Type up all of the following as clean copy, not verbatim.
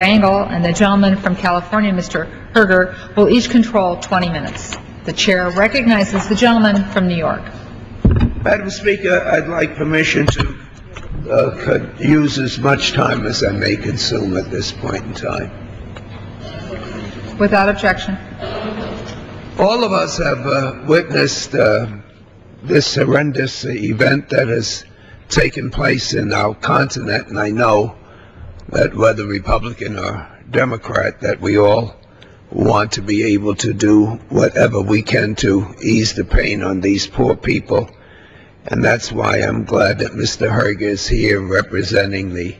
Rangel and the gentleman from California, Mr. Herger, will each control 20 minutes. The chair recognizes the gentleman from New York. Madam Speaker, I'd like permission to use as much time as I may consume at this point in time. Without objection. All of us have witnessed this horrendous event that has taken place in our continent, and I know that whether Republican or Democrat, that we all want to be able to do whatever we can to ease the pain on these poor people. And that's why I'm glad that Mr. Herger is here representing the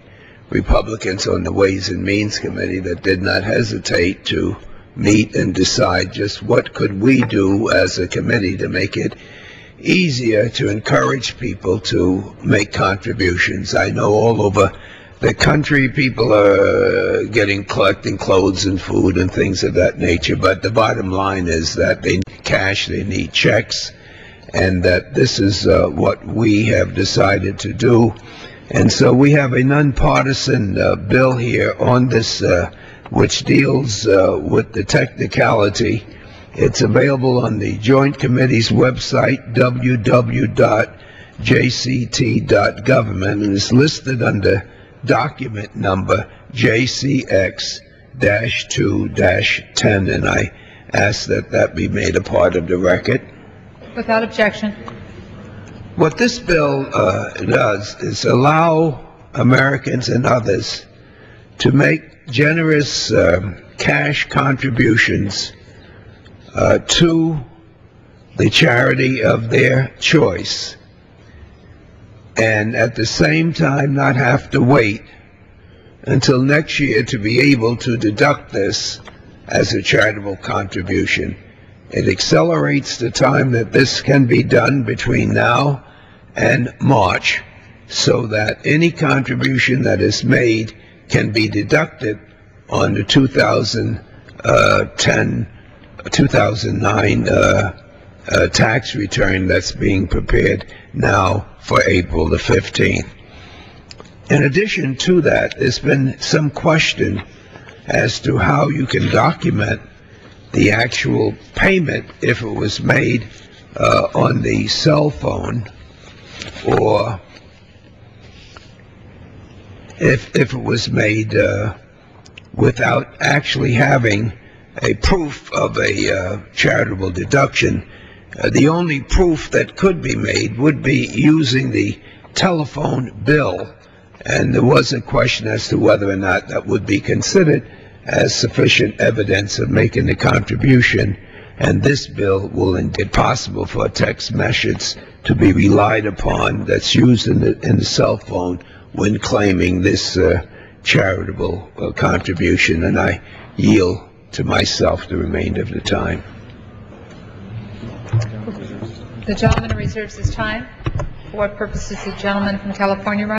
Republicans on the Ways and Means Committee that did not hesitate to meet and decide just what could we do as a committee to make it easier to encourage people to make contributions. I know all over the country people are collecting clothes and food and things of that nature, but the bottom line is that they need cash, they need checks, and that this is what we have decided to do. And so we have a nonpartisan bill here on this which deals with the technicality. It's available on the Joint Committee's website, www.jct.government, and it's listed under document number JCX-2-10, and I ask that that be made a part of the record. Without objection. What this bill does is allow Americans and others to make generous cash contributions to the charity of their choice, and at the same time not have to wait until next year to be able to deduct this as a charitable contribution. It accelerates the time that this can be done between now and March, so that any contribution that is made can be deducted on the 2009 tax return that's being prepared now for April the 15th. In addition to that, there's been some question as to how you can document the actual payment if it was made on the cell phone, or if it was made without actually having a proof of a charitable deduction. The only proof that could be made would be using the telephone bill, and there was a question as to whether or not that would be considered as sufficient evidence of making the contribution, and this bill will make it possible for text messages to be relied upon that's used in the cell phone when claiming this charitable contribution, and I yield to myself the remainder of the time. The gentleman reserves his time. For what purpose is the gentleman from California running?